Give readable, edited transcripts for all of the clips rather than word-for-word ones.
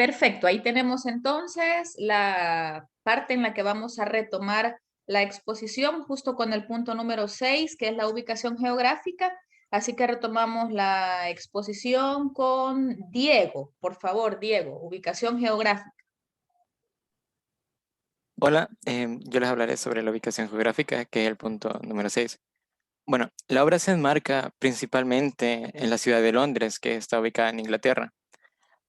Perfecto, ahí tenemos entonces la parte en la que vamos a retomar la exposición justo con el punto número 6, que es la ubicación geográfica. Así que retomamos la exposición con Diego. Por favor, Diego, ubicación geográfica. Hola, yo les hablaré sobre la ubicación geográfica, que es el punto número 6. Bueno, la obra se enmarca principalmente en la ciudad de Londres, que está ubicada en Inglaterra,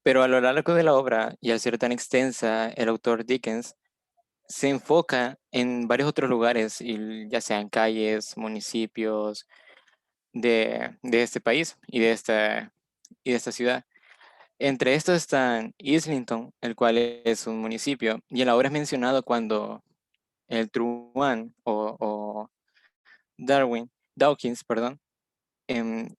pero a lo largo de la obra, y al ser tan extensa, el autor Dickens se enfoca en varios otros lugares, y ya sean calles, municipios de este país y de esta ciudad. Entre estos están Islington, el cual es un municipio, y en la obra es mencionado cuando el truán o Dawkins, perdón, em,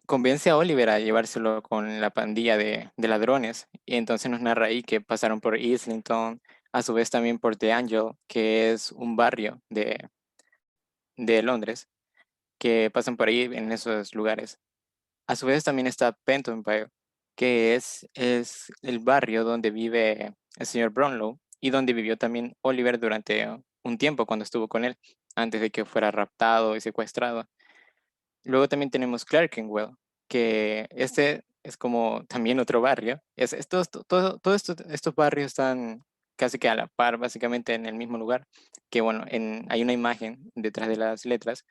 convence a Oliver a llevárselo con la pandilla de ladrones. Y entonces nos narra ahí que pasaron por Islington, a su vez también por The Angel, que es un barrio de Londres, que pasan por ahí en esos lugares. A su vez también está Pentonville, que es el barrio donde vive el señor Brownlow y donde vivió también Oliver durante un tiempo cuando estuvo con él, antes de que fuera raptado y secuestrado. Luego también tenemos Clerkenwell, que este es como también otro barrio. Todos estos barrios están casi que a la par, básicamente en el mismo lugar, que bueno, hay una imagen detrás de las letras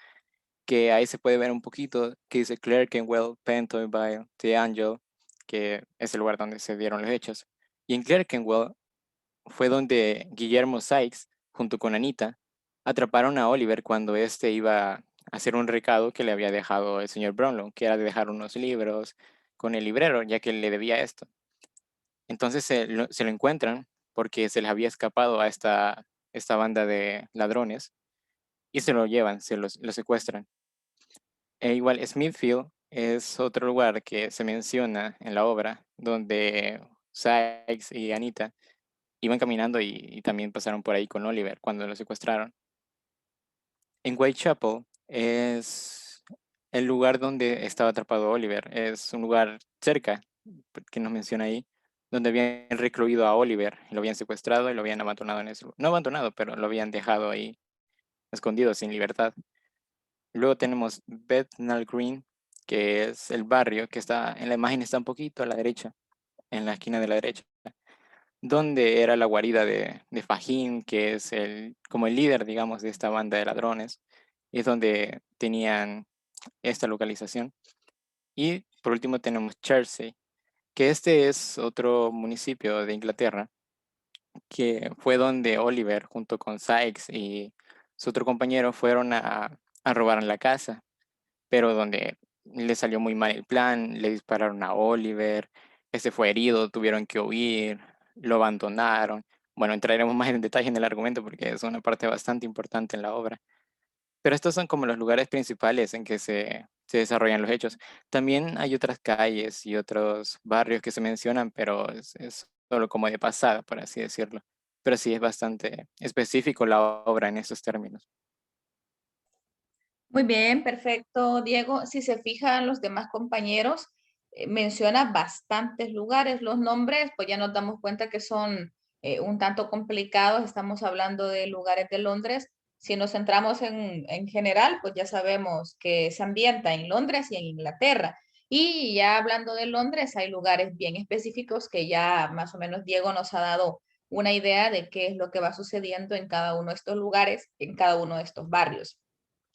que ahí se puede ver un poquito, que dice Clerkenwell, Pentonville, The Angel, que es el lugar donde se dieron los hechos. Y en Clerkenwell fue donde Guillermo Sykes, junto con Anita, atraparon a Oliver cuando éste iba a hacer un recado que le había dejado el señor Brownlow, que era de dejar unos libros con el librero, ya que él le debía esto. Entonces se lo encuentran porque se les había escapado a esta banda de ladrones y se lo llevan, lo secuestran. E igual Smithfield es otro lugar que se menciona en la obra, donde Sykes y Anita iban caminando y también pasaron por ahí con Oliver cuando lo secuestraron. En Whitechapel es el lugar donde estaba atrapado Oliver. Es un lugar cerca, que nos menciona ahí, donde habían recluido a Oliver, y lo habían secuestrado y lo habían abandonado en ese lugar. No abandonado, pero lo habían dejado ahí escondido, sin libertad. Luego tenemos Bethnal Green, que es el barrio que está en la imagen, está un poquito a la derecha, en la esquina de la derecha, donde era la guarida de Fahim, que es como el líder, digamos, de esta banda de ladrones. Es donde tenían esta localización. Y por último tenemos Chertsey, que este es otro municipio de Inglaterra, que fue donde Oliver, junto con Sykes y su otro compañero, fueron a robar la casa, pero donde le salió muy mal el plan, le dispararon a Oliver, este fue herido, tuvieron que huir, lo abandonaron. Bueno, entraremos más en detalle en el argumento porque es una parte bastante importante en la obra. Pero estos son como los lugares principales en que se desarrollan los hechos. También hay otras calles y otros barrios que se mencionan, pero es solo como de pasada, por así decirlo. Pero sí es bastante específico la obra en esos términos. Muy bien, perfecto, Diego. Si se fijan los demás compañeros, menciona bastantes lugares. Los nombres, pues ya nos damos cuenta que son un tanto complicados. Estamos hablando de lugares de Londres. Si nos centramos en general, pues ya sabemos que se ambienta en Londres y en Inglaterra. Y ya hablando de Londres, hay lugares bien específicos que ya más o menos Diego nos ha dado una idea de qué es lo que va sucediendo en cada uno de estos lugares, en cada uno de estos barrios.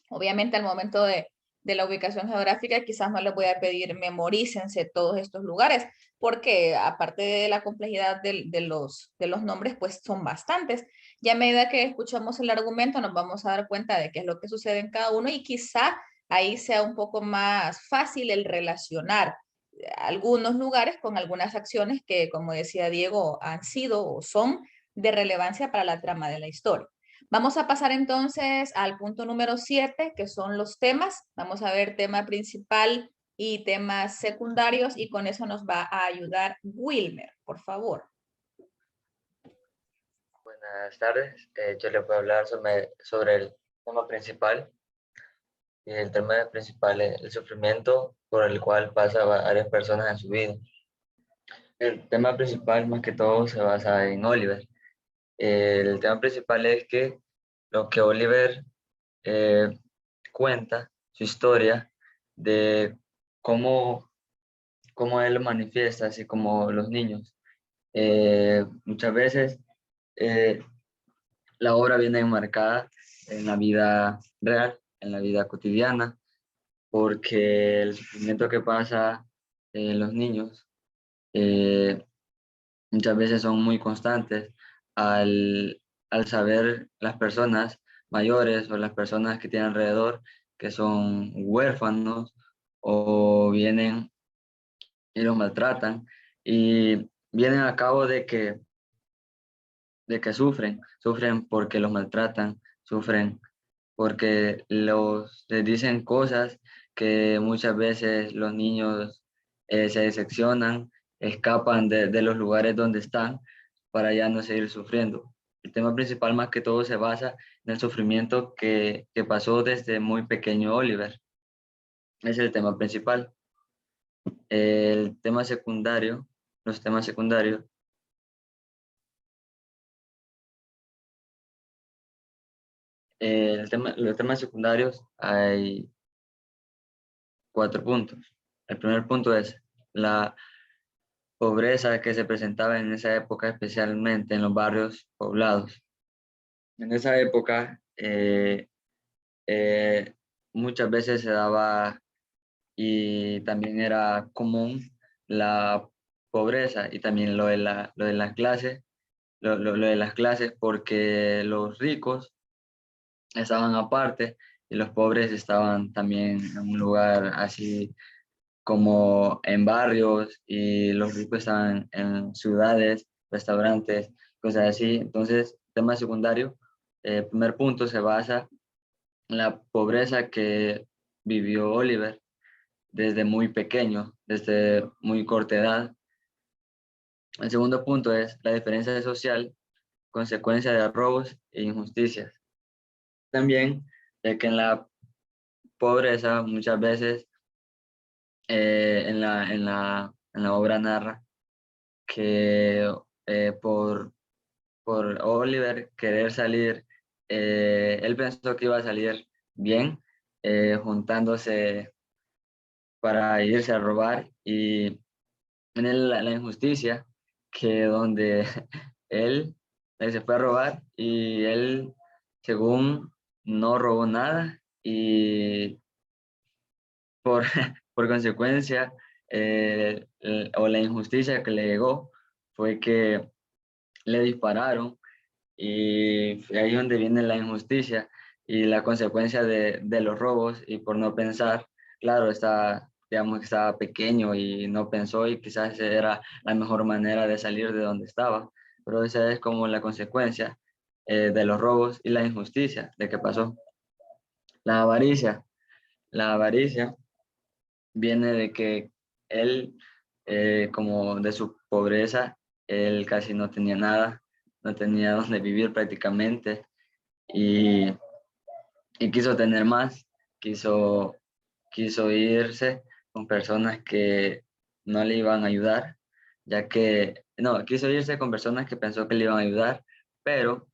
Obviamente al momento de la ubicación geográfica quizás no les voy a pedir memorícense todos estos lugares, porque aparte de la complejidad de los nombres, pues son bastantes. Ya a medida que escuchamos el argumento nos vamos a dar cuenta de qué es lo que sucede en cada uno y quizá ahí sea un poco más fácil el relacionar algunos lugares con algunas acciones que, como decía Diego, han sido o son de relevancia para la trama de la historia. Vamos a pasar entonces al punto número 7, que son los temas. Vamos a ver tema principal y temas secundarios y con eso nos va a ayudar Wilmer, por favor. Buenas tardes. Yo les voy a hablar sobre el tema principal. Y el tema principal es el sufrimiento por el cual pasa varias personas en su vida. El tema principal más que todo se basa en Oliver. El tema principal es que lo que Oliver eh, cuenta, su historia de cómo, cómo él manifiesta, así como los niños. Muchas veces eh, la obra viene enmarcada en la vida real, en la vida cotidiana, porque el sufrimiento que pasa los niños eh, muchas veces son muy constantes al saber las personas mayores o las personas que tienen alrededor que son huérfanos o vienen y los maltratan y vienen a cabo de que sufren porque los maltratan, sufren porque les dicen cosas que muchas veces los niños se decepcionan, escapan de los lugares donde están para ya no seguir sufriendo. El tema principal más que todo se basa en el sufrimiento que pasó desde muy pequeño Oliver. Es el tema principal. El tema secundario, los temas secundarios, los temas secundarios hay 4 puntos. El primer punto es la pobreza que se presentaba en esa época, especialmente en los barrios poblados. En esa época, eh, muchas veces se daba y también era común la pobreza y también lo de las clases, lo de las clases porque los ricos estaban aparte y los pobres estaban también en un lugar así como en barrios y los ricos estaban en ciudades, restaurantes, cosas así. Entonces, tema secundario, primer punto se basa en la pobreza que vivió Oliver desde muy pequeño, desde muy corta edad. El segundo punto es la diferencia social, consecuencia de robos e injusticias. También de que en la pobreza muchas veces en la obra narra que por Oliver querer salir, él pensó que iba a salir bien, juntándose para irse a robar y en la injusticia que donde él se fue a robar y él, según, no robó nada y por, por consecuencia, o la injusticia que le llegó fue que le dispararon y ahí es donde viene la injusticia y la consecuencia de los robos y por no pensar, claro, digamos que estaba pequeño y no pensó y quizás esa era la mejor manera de salir de donde estaba, pero esa es como la consecuencia de los robos y la injusticia de que pasó. La avaricia, la avaricia viene de que él, como de su pobreza, él casi no tenía nada, no tenía donde vivir prácticamente y, y quiso tener más, quiso, quiso irse con personas que no le iban a ayudar, ya que, no, quiso irse con personas que pensó que le iban a ayudar, pero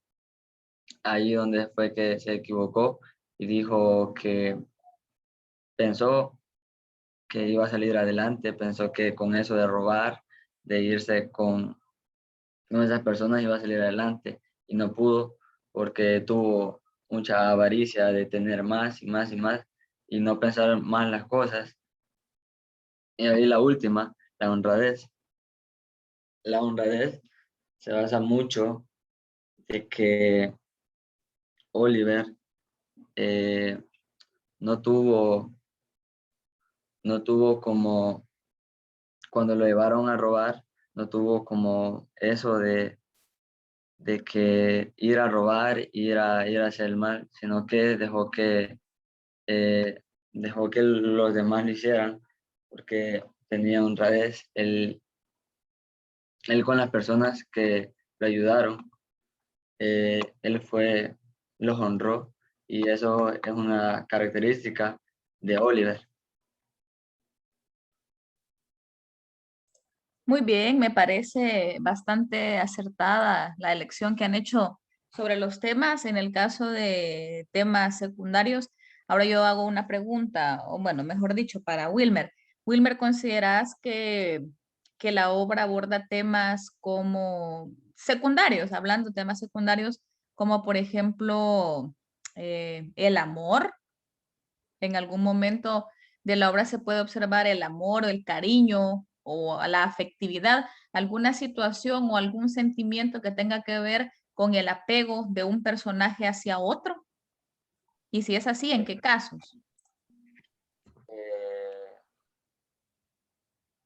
ahí donde fue que se equivocó y dijo que pensó que iba a salir adelante, pensó que con eso de robar, de irse con esas personas iba a salir adelante y no pudo porque tuvo mucha avaricia de tener más y más y más y no pensar más las cosas. Y ahí la última, la honradez. La honradez se basa mucho de que Oliver eh, no tuvo, no tuvo como, cuando lo llevaron a robar, no tuvo como eso de que ir a robar, ir a hacer el mal, sino que eh, dejó que los demás lo hicieran, porque tenía honradez. Él con las personas que lo ayudaron, los honró, y eso es una característica de Oliver. Muy bien, me parece bastante acertada la elección que han hecho sobre los temas. En el caso de temas secundarios, ahora yo hago una pregunta, o bueno, mejor dicho, para Wilmer. Wilmer, ¿consideras que la obra aborda temas como secundarios, hablando de temas secundarios, como por ejemplo el amor? En algún momento de la obra se puede observar el amor, el cariño o la afectividad, alguna situación o algún sentimiento que tenga que ver con el apego de un personaje hacia otro. Y si es así, ¿en qué casos? Eh,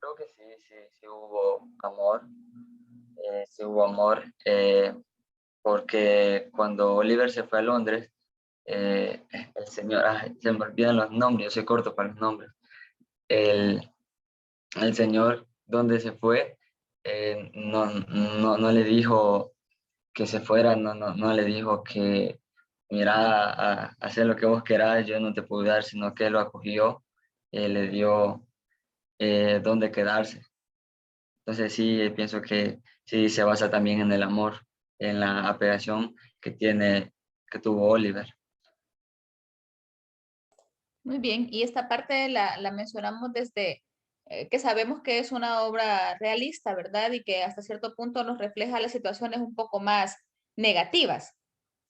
Creo que sí, sí hubo amor, sí hubo amor, porque cuando Oliver se fue a Londres, el señor, se me olvidan los nombres, yo soy corto para los nombres, el, el señor donde se fue, no le dijo que se fuera, no le dijo que mira, a hacer lo que vos querás, yo no te puedo dar, sino que él lo acogió, le dio dónde quedarse. Entonces sí, pienso que sí se basa también en el amor, en la apegación que tuvo Oliver. Muy bien, y esta parte la mencionamos desde que sabemos que es una obra realista, ¿verdad? Y que hasta cierto punto nos refleja las situaciones un poco más negativas.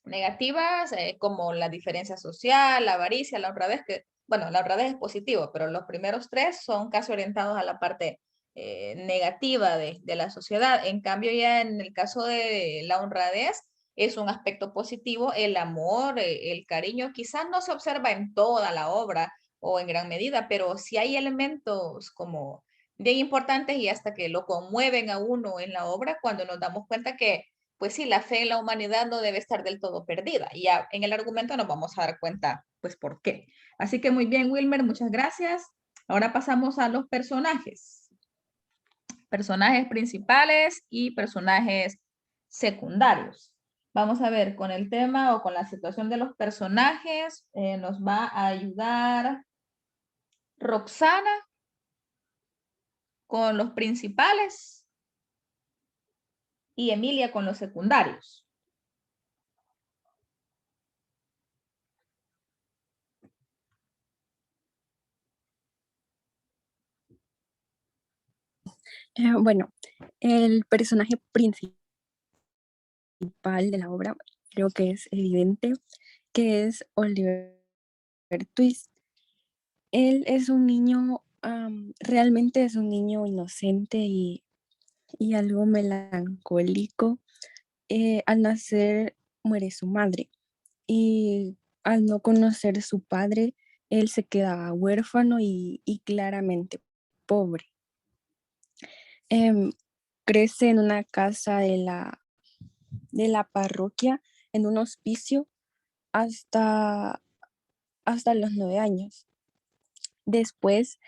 Negativas como la diferencia social, la avaricia, la honradez, que, bueno, la honradez es positivo, pero los primeros tres son casi orientados a la parte negativa de la sociedad. En cambio, ya en el caso de la honradez, es un aspecto positivo, el amor, el cariño, quizás no se observa en toda la obra o en gran medida, pero sí hay elementos como bien importantes y hasta que lo conmueven a uno en la obra cuando nos damos cuenta que pues sí, la fe en la humanidad no debe estar del todo perdida. Y ya en el argumento nos vamos a dar cuenta, pues, por qué. Así que muy bien, Wilmer, muchas gracias. Ahora pasamos a los personajes. Personajes principales y personajes secundarios. Vamos a ver, con el tema o con la situación de los personajes, nos va a ayudar Roxana con los principales y Emilia con los secundarios. Bueno, el personaje principal de la obra creo que es evidente que es Oliver Twist. Él es un niño, realmente es un niño inocente y algo melancólico. Al nacer muere su madre y al no conocer su padre, él se queda huérfano y claramente pobre. Em, Crece en una casa de la parroquia, en un hospicio, hasta, hasta los 9 años. Después,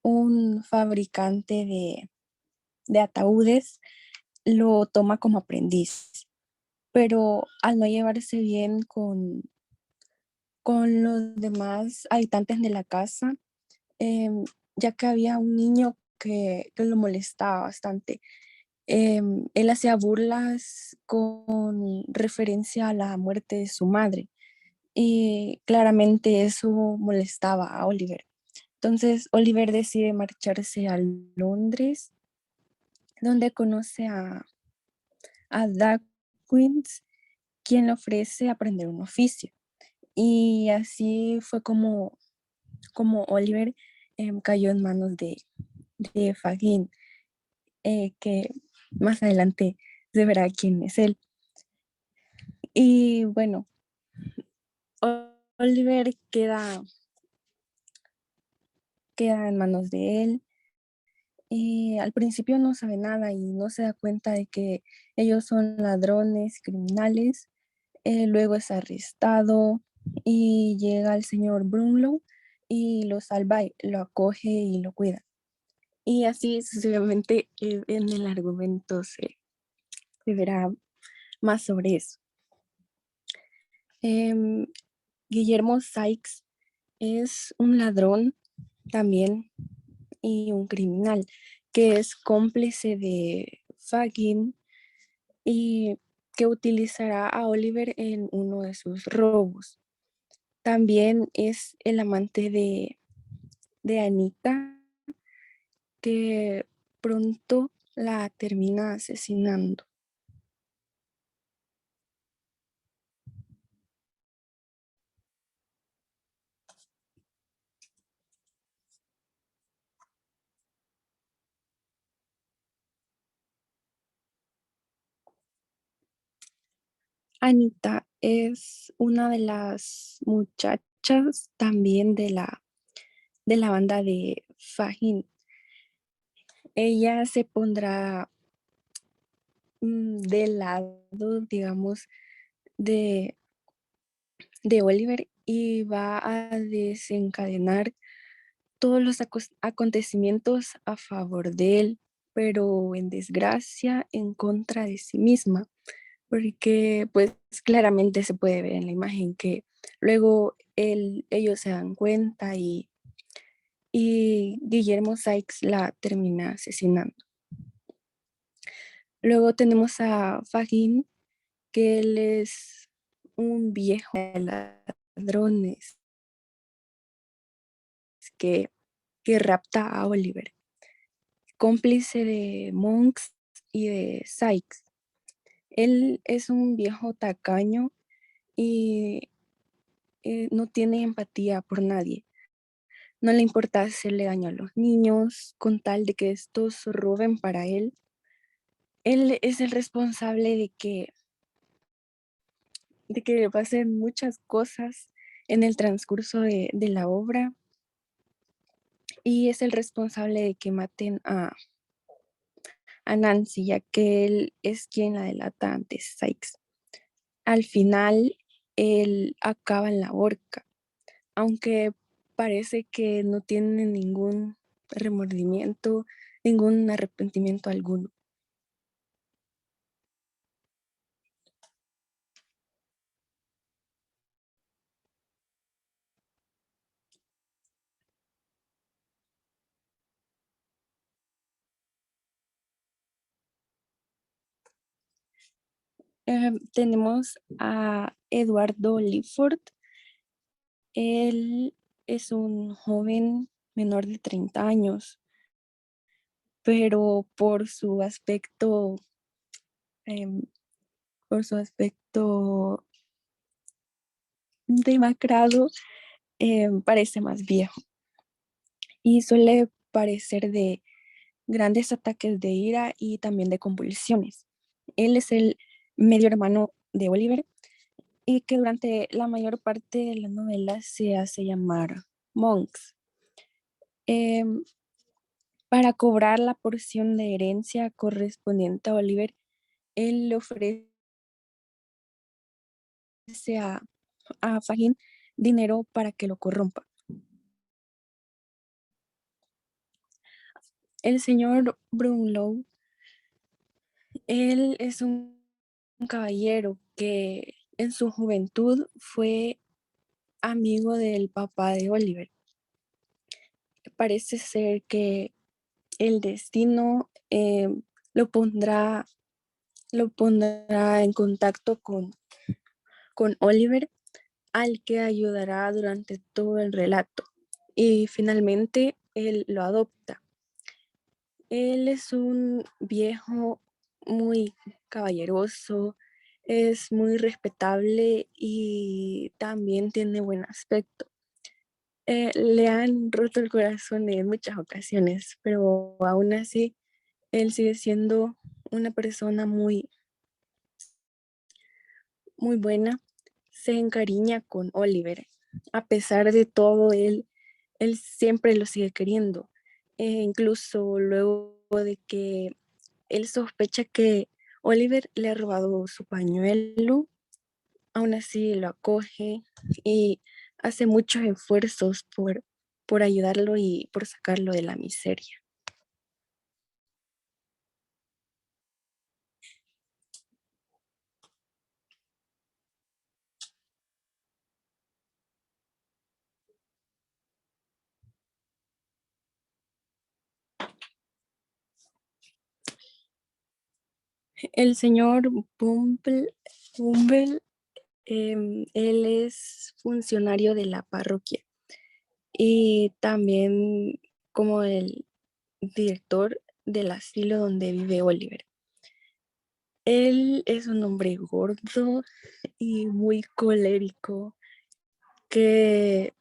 un fabricante de ataúdes lo toma como aprendiz, pero al no llevarse bien con los demás habitantes de la casa, ya que había un niño que lo molestaba bastante. Él hacía burlas con referencia a la muerte de su madre y claramente eso molestaba a Oliver. Entonces Oliver decide marcharse a Londres, donde conoce a Dawkins, quien le ofrece aprender un oficio. Y así fue como Oliver cayó en manos de Fagin, que más adelante se verá quién es él. Y bueno, Oliver queda en manos de él. Y al principio no sabe nada y no se da cuenta de que ellos son ladrones, criminales. Luego es arrestado y llega el señor Brunlow y lo salva, lo acoge y lo cuida. Y así sucesivamente en el argumento se verá más sobre eso. Em, Guillermo Sykes es un ladrón también y un criminal. que es cómplice de Fagin y que utilizará a Oliver en uno de sus robos. También es el amante de Anita, que pronto la termina asesinando. Anita es una de las muchachas también de la banda de Fagin. Ella se pondrá del lado, digamos, de, de Oliver y va a desencadenar todos los acontecimientos a favor de él, pero en desgracia en contra de sí misma, porque pues claramente se puede ver en la imagen que luego ellos se dan cuenta y Guillermo Sykes la termina asesinando. Luego tenemos a Fagin, que él es un viejo de ladrones que, que rapta a Oliver, cómplice de Monks y de Sykes. Él es un viejo tacaño y no tiene empatía por nadie. No le importa hacerle daño a los niños con tal de que estos roben para él. Él es el responsable de que pasen muchas cosas en el transcurso de la obra y es el responsable de que maten a Nancy, ya que él es quien la delata ante Sykes. Al final, él acaba en la horca, aunque parece que no tiene ningún remordimiento, ningún arrepentimiento alguno. Tenemos a Eduardo Lifford. Él es un joven menor de 30 años, pero em, por su aspecto demacrado, parece más viejo y suele parecer de grandes ataques de ira y también de convulsiones. Él es el medio hermano de Oliver y que durante la mayor parte de la novela se hace llamar Monks. Em, para cobrar la porción de herencia correspondiente a Oliver, él le ofrece a Fagin dinero para que lo corrompa. El señor Brownlow, él es un caballero que en su juventud fue amigo del papá de Oliver. Parece ser que el destino lo pondrá en contacto con Oliver, al que ayudará durante todo el relato. Y finalmente él lo adopta. Él es un viejo muy caballeroso, es muy respetable y también tiene buen aspecto. Le han roto el corazón en muchas ocasiones, pero aún así él sigue siendo una persona muy buena. Se encariña con Oliver. A pesar de todo, él siempre lo sigue queriendo. Incluso luego de que él sospecha que Oliver le ha robado su pañuelo, aún así lo acoge y hace muchos esfuerzos por ayudarlo y por sacarlo de la miseria. El señor Bumble, él es funcionario de la parroquia y también como el director del asilo donde vive Oliver. Él es un hombre gordo y muy colérico que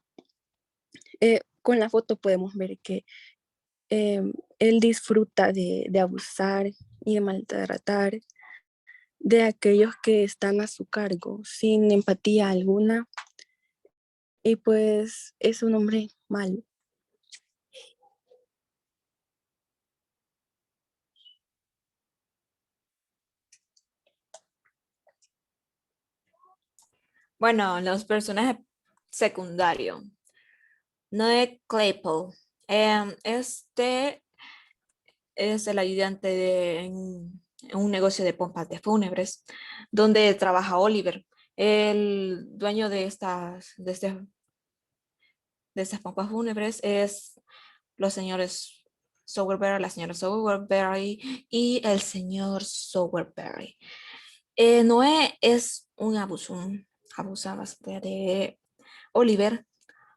con la foto podemos ver que él disfruta de abusar y de maltratar de aquellos que están a su cargo sin empatía alguna y pues es un hombre malo. Bueno, los personajes secundarios. Noé Claypool. Este es el ayudante en un negocio de pompas de fúnebres, donde trabaja Oliver. El dueño de estas pompas fúnebres es los señores Sowerberry, la señora Sowerberry y el señor Sowerberry. Noé es un abusa bastante de Oliver,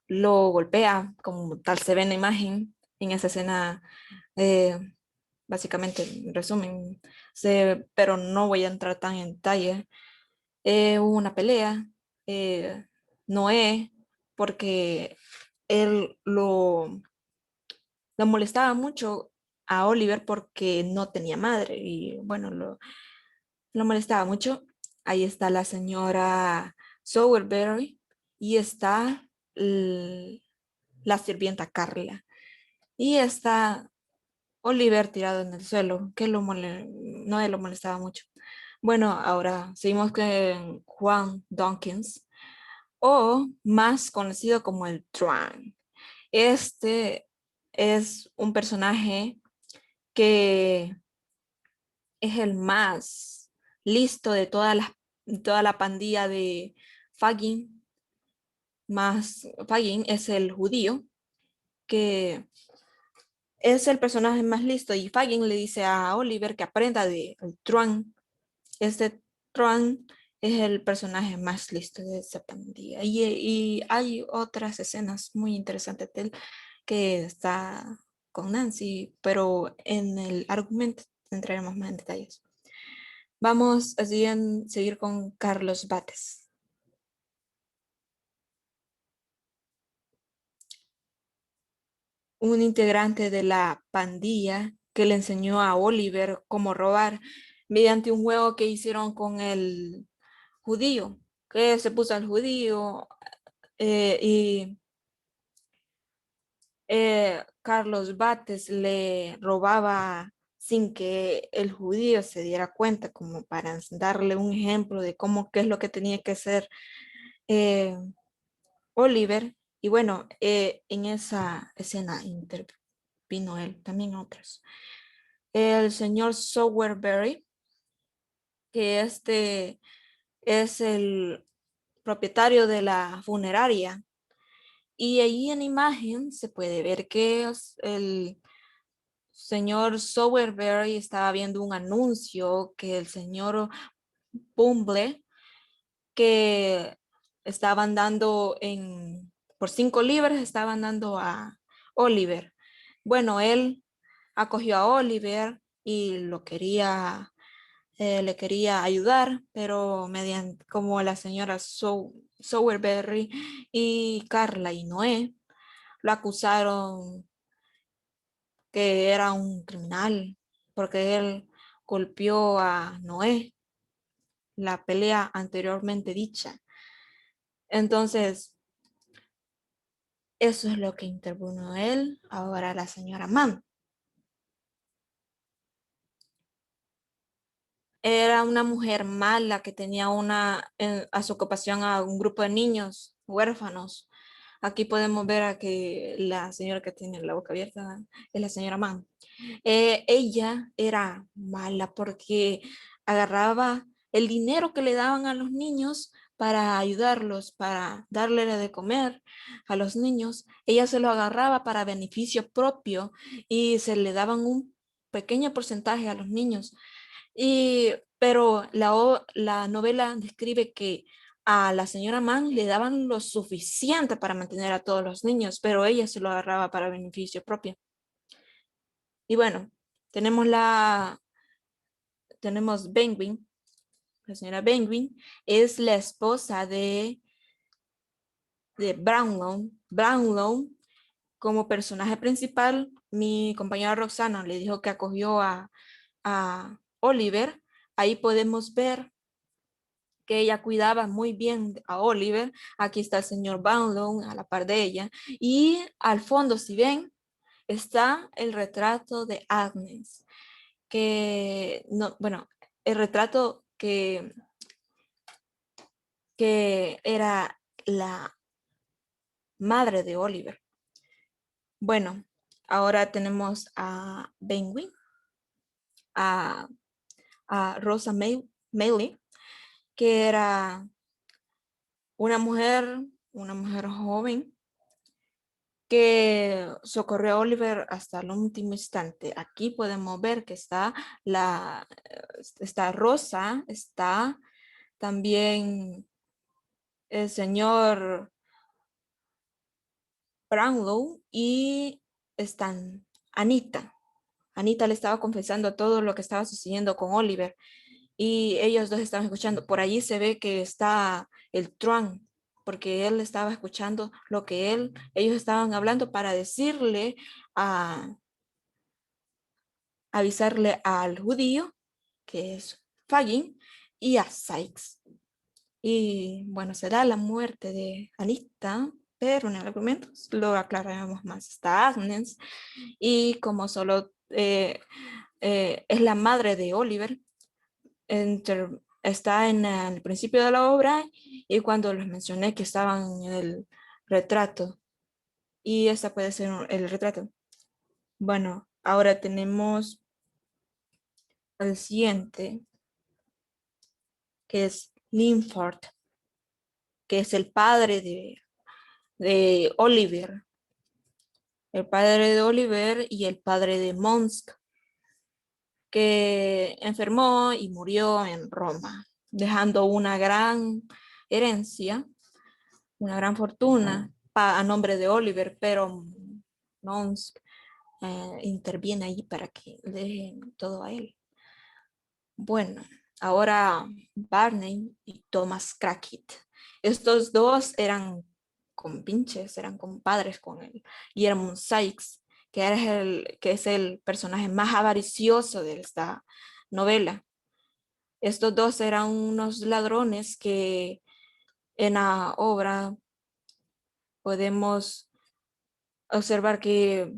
lo golpea, como tal se ve en la imagen, en esa escena, básicamente, en resumen, pero no voy a entrar tan en detalle. Hubo una pelea, Noé, porque él lo molestaba mucho a Oliver porque no tenía madre y bueno, lo molestaba mucho. Ahí está la señora Sowerberry y está la sirvienta Carla. Y está Oliver tirado en el suelo, que no lo molestaba mucho. Bueno, ahora seguimos con Juan Dawkins, o más conocido como el Tran. Este es un personaje que es el más listo de toda la pandilla de Fagin. Fagin es el judío que es el personaje más listo y Fagin le dice a Oliver que aprenda de Tran. Este Tran es el personaje más listo de esa pandilla. Y hay otras escenas muy interesantes de él que está con Nancy, pero en el argumento entraremos más en detalles. Vamos a seguir con Carlos Bates. Un integrante de la pandilla que le enseñó a Oliver cómo robar mediante un juego que hicieron con el judío, que se puso al judío y Carlos Bates le robaba sin que el judío se diera cuenta, como para darle un ejemplo de qué es lo que tenía que hacer Oliver. Y bueno, en esa escena intervino él, también otros. El señor Sowerberry, que este es el propietario de la funeraria. Y ahí en imagen se puede ver que el señor Sowerberry estaba viendo un anuncio que el señor Bumble, que estaban dando por 5 libras, estaban dando a Oliver. Bueno, él acogió a Oliver y le quería ayudar, pero mediante como la señora Sowerberry y Carla y Noé lo acusaron que era un criminal porque él golpeó a Noé, la pelea anteriormente dicha. Entonces, eso es lo que intervino él. Ahora la señora Mann. Era una mujer mala que tenía a su ocupación a un grupo de niños huérfanos. Aquí podemos ver a que la señora que tiene la boca abierta es la señora Mann. Ella era mala porque agarraba el dinero que le daban a los niños para ayudarlos, para darle de comer a los niños. Ella se lo agarraba para beneficio propio y se le daban un pequeño porcentaje a los niños. Pero la novela describe que a la señora Mann le daban lo suficiente para mantener a todos los niños, pero ella se lo agarraba para beneficio propio. Y bueno, tenemos Penguin. La señora Penguin es la esposa de Brownlow. Brownlow, como personaje principal, mi compañera Roxana le dijo que acogió a Oliver. Ahí podemos ver que ella cuidaba muy bien a Oliver. Aquí está el señor Brownlow a la par de ella. Y al fondo, si ven, está el retrato de Agnes, que no, bueno, el retrato que era la madre de Oliver. Bueno, ahora tenemos a Penguin, a Rosa Maylie, que era una mujer joven que socorrió a Oliver hasta el último instante. Aquí podemos ver que está Rosa, está también el señor Brownlow y están Anita. Anita le estaba confesando todo lo que estaba sucediendo con Oliver y ellos dos estaban escuchando. Por allí se ve que está el Tron, porque él estaba escuchando lo que ellos estaban hablando para decirle avisarle al judío, que es Fagin, y a Sykes. Y bueno, se da la muerte de Anita, pero en el argumento lo aclararemos más. Está Agnes, y como solo es la madre de Oliver, está en el principio de la obra y cuando les mencioné que estaban en el retrato. Y esta puede ser el retrato. Bueno, ahora tenemos el siguiente, que es Linford, que es el padre de Oliver. El padre de Oliver y el padre de Monsk, que enfermó y murió en Roma, dejando una gran herencia, una gran fortuna a nombre de Oliver, pero Monsk interviene ahí para que le dejen todo a él. Bueno, ahora Barney y Thomas Crackit. Estos dos eran compinches, eran compadres con él. Guillermo Sykes, que es el personaje más avaricioso de esta novela. Estos dos eran unos ladrones que en la obra podemos observar que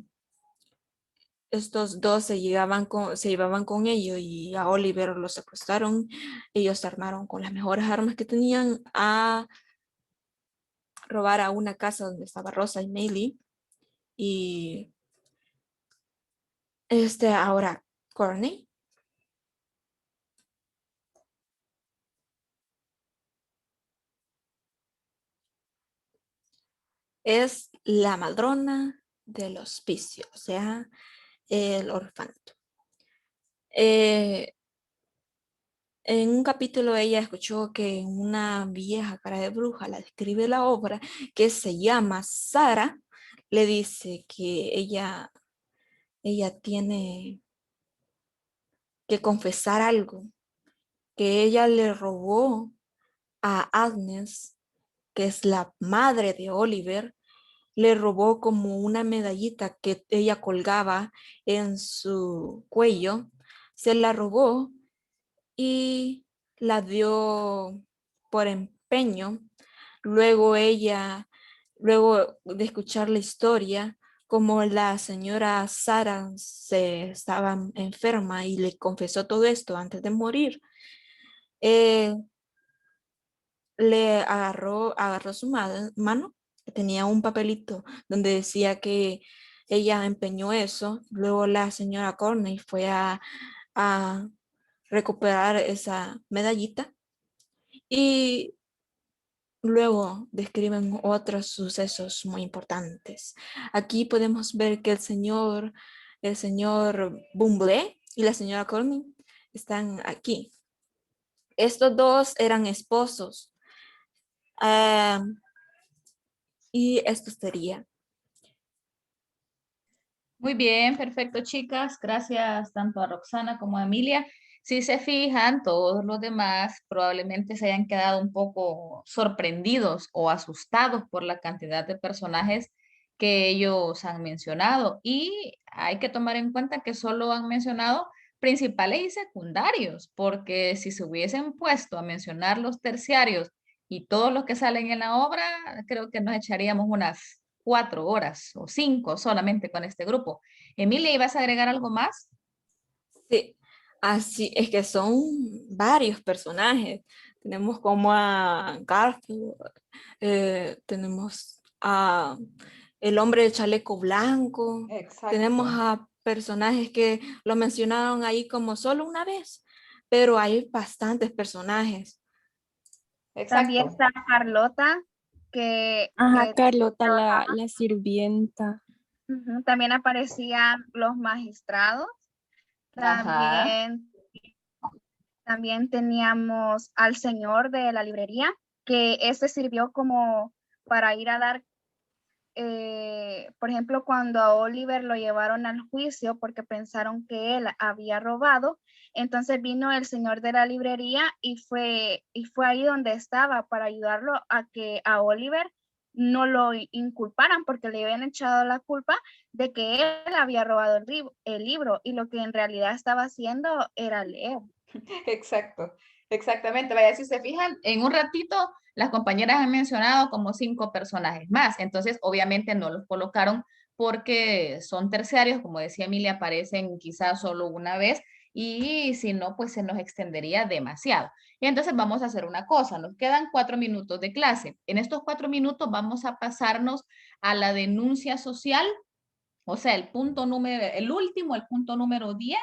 estos dos se llevaban con ellos y a Oliver lo secuestraron. Ellos se armaron con las mejores armas que tenían a robar a una casa donde estaba Rosa y Maylie. Y ahora Courtney es la madrona del hospicio, o sea, el orfanato. En un capítulo ella escuchó que una vieja cara de bruja la describe la obra, que se llama Sara, le dice que ella tiene que confesar algo, que ella le robó a Agnes, que es la madre de Oliver, le robó como una medallita que ella colgaba en su cuello, se la robó y la dio por empeño. Luego luego de escuchar la historia, como la señora Sara se estaba enferma y le confesó todo esto antes de morir, eh, le agarró su mano, tenía un papelito donde decía que ella empeñó eso. Luego la señora Corney fue a recuperar esa medallita y luego describen otros sucesos muy importantes. Aquí podemos ver que el señor Bumblé y la señora Corney están aquí. Estos dos eran esposos. Y esto sería. Muy bien, perfecto, chicas. Gracias tanto a Roxana como a Emilia. Si se fijan, todos los demás probablemente se hayan quedado un poco sorprendidos o asustados por la cantidad de personajes que ellos han mencionado. Y hay que tomar en cuenta que solo han mencionado principales y secundarios, porque si se hubiesen puesto a mencionar los terciarios y todos los que salen en la obra, creo que nos echaríamos unas 4 horas o 5 solamente con este grupo. Emilia, ¿ibas a agregar algo más? Sí, así es que son varios personajes. Tenemos como a Garfield, tenemos a el hombre de chaleco blanco, tenemos a personajes que lo mencionaron ahí como solo una vez, pero hay bastantes personajes. También Exacto. está Carlota, que, Ajá, que Carlota, la sirvienta. también aparecían los magistrados. Ajá. También teníamos al señor de la librería, que ese sirvió como para ir a dar, por ejemplo, cuando a Oliver lo llevaron al juicio porque pensaron que él había robado, entonces vino el señor de la librería y fue ahí donde estaba para ayudarlo a que a Oliver no lo inculparan porque le habían echado la culpa de que él había robado el libro y lo que en realidad estaba haciendo era leer. Exacto, exactamente. Vaya, si se fijan, en un ratito las compañeras han mencionado como 5 personajes más, entonces obviamente no los colocaron porque son terciarios, como decía Emilia, aparecen quizás solo una vez y si no, pues se nos extendería demasiado. Y entonces vamos a hacer una cosa, nos quedan 4 minutos de clase. En estos 4 minutos vamos a pasarnos a la denuncia social, o sea, el último, el punto número 10,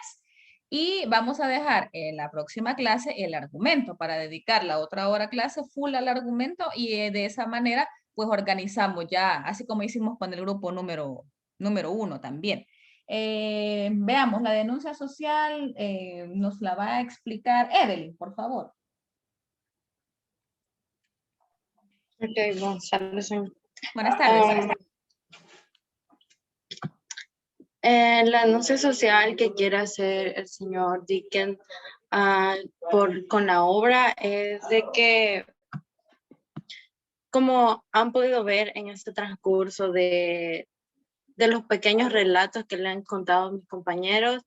y vamos a dejar en la próxima clase el argumento para dedicar la otra hora clase full al argumento y de esa manera pues organizamos ya, así como hicimos con el grupo número 1 también. Veamos, la denuncia social nos la va a explicar Evelyn, por favor. Ok, buenas tardes. Buenas tardes. La denuncia social que quiere hacer el señor Dickens con la obra es de que, como han podido ver en este transcurso de los pequeños relatos que le han contado mis compañeros,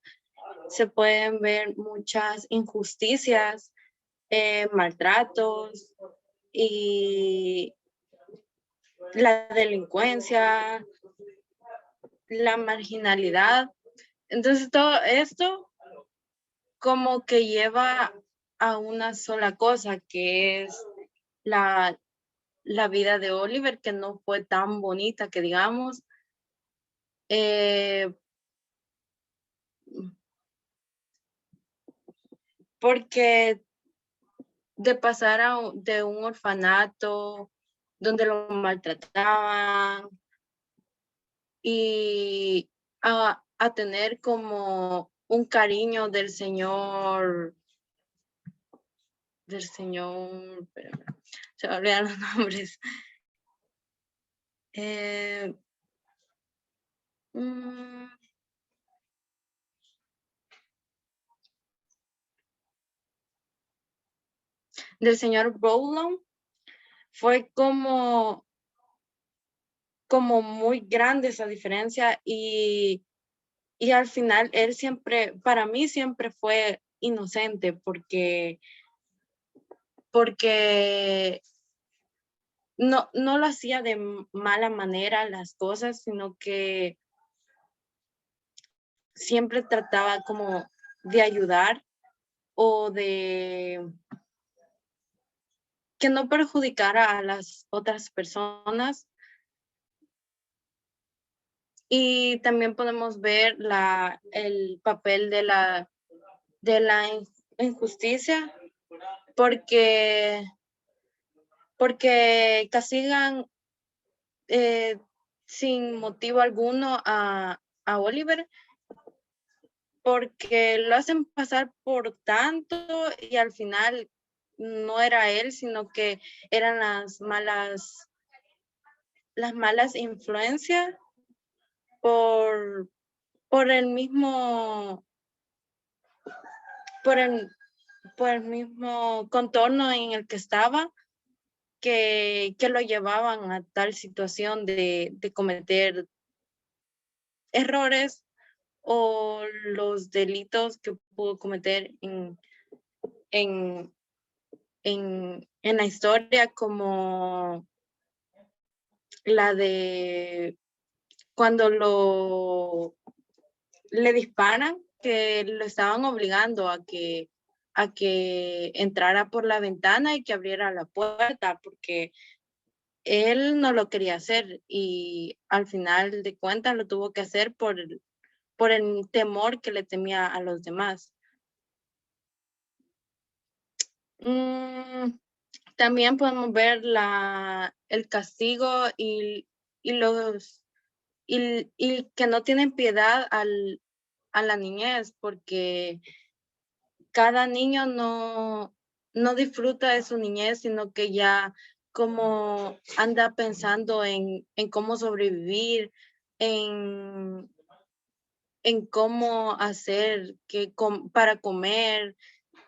se pueden ver muchas injusticias, maltratos y la delincuencia, la marginalidad. Entonces todo esto como que lleva a una sola cosa, que es la vida de Oliver, que no fue tan bonita que digamos. Porque de pasar de un orfanato donde lo maltrataban y a tener como un cariño del señor, espérame, se me olvidan los nombres. Del señor Rowland, fue como muy grande esa diferencia y al final él siempre, para mí siempre fue inocente porque no lo hacía de mala manera las cosas, sino que siempre trataba como de ayudar o de que no perjudicara a las otras personas. Y también podemos ver el papel de la injusticia, porque castigan sin motivo alguno a Oliver, porque lo hacen pasar por tanto y al final no era él, sino que eran las malas influencias por el mismo por el mismo contorno en el que estaba, que lo llevaban a tal situación de cometer errores o los delitos que pudo cometer en la historia, como la de cuando le disparan, que lo estaban obligando a que entrara por la ventana y que abriera la puerta, porque él no lo quería hacer y al final de cuentas lo tuvo que hacer por el temor que le temía a los demás. También podemos ver el castigo y que no tienen piedad a la niñez, porque cada niño no disfruta de su niñez, sino que ya como anda pensando en cómo sobrevivir, en cómo hacer para comer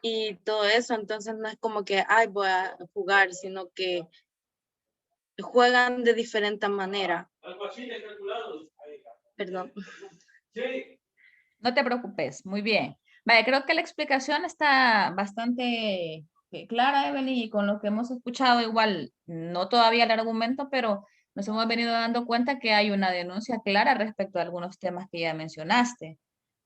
y todo eso. Entonces no es como que, ay, voy a jugar, sino que juegan de diferente manera. Perdón. No te preocupes, muy bien. Vale, creo que la explicación está bastante clara, Evelyn, y con lo que hemos escuchado, igual, no todavía el argumento, pero nos hemos venido dando cuenta que hay una denuncia clara respecto a algunos temas que ya mencionaste,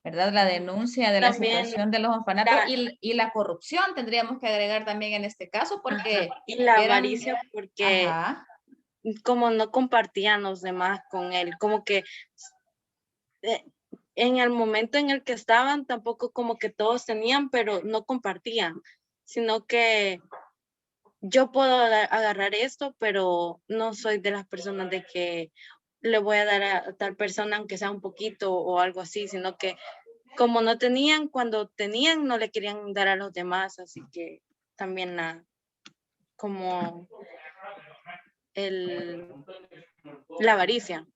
¿verdad? La denuncia de la También situación de los orfanatos y la corrupción tendríamos que agregar también en este caso, porque y la eran... avaricia, porque Ajá. como no compartían los demás con él, como que en el momento en el que estaban, tampoco como que todos tenían, pero no compartían, sino que yo puedo agarrar esto, pero no soy de las personas de que le voy a dar a tal persona aunque sea un poquito o algo así, sino que como no tenían, cuando tenían no le querían dar a los demás, así que también como la avaricia.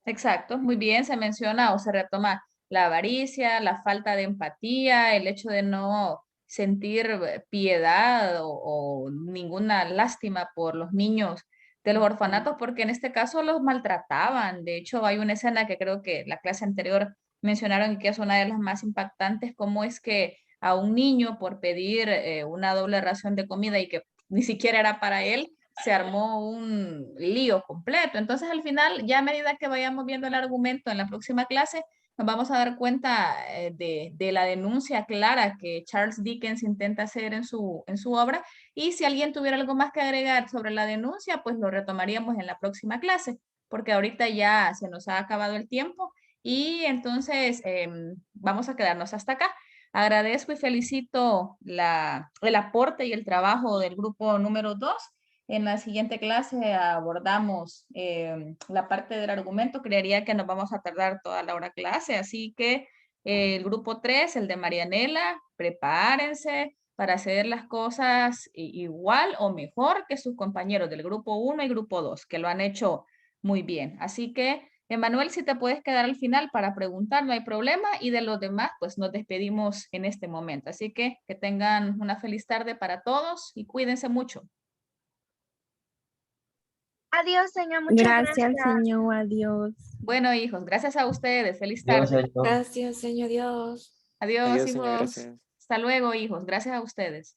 Exacto, muy bien, se menciona o se retoma la avaricia, la falta de empatía, el hecho de no sentir piedad o ninguna lástima por los niños de los orfanatos, porque en este caso los maltrataban. De hecho, hay una escena que creo que la clase anterior mencionaron y que es una de las más impactantes, cómo es que a un niño por pedir una doble ración de comida y que ni siquiera era para él, se armó un lío completo. Entonces, al final, ya a medida que vayamos viendo el argumento en la próxima clase, nos vamos a dar cuenta de la denuncia clara que Charles Dickens intenta hacer en su obra. Y si alguien tuviera algo más que agregar sobre la denuncia, pues lo retomaríamos en la próxima clase, porque ahorita ya se nos ha acabado el tiempo y entonces vamos a quedarnos hasta acá. Agradezco y felicito el aporte y el trabajo del grupo número 2. En la siguiente clase abordamos la parte del argumento. Creería que nos vamos a tardar toda la hora clase, así que el grupo 3, el de Marianela, prepárense para hacer las cosas igual o mejor que sus compañeros del grupo 1 y grupo 2, que lo han hecho muy bien. Así que, Emanuel, si te puedes quedar al final para preguntar, no hay problema, y de los demás, pues nos despedimos en este momento. Así que tengan una feliz tarde para todos y cuídense mucho. Adiós, señor. Muchas Gracias, gracias. señor. Adiós. Bueno, hijos, gracias a ustedes. Feliz Dios, tarde. señor. Gracias, señor Dios. Adiós, Adiós, hijos. señor, gracias. Hasta luego, hijos. Gracias a ustedes.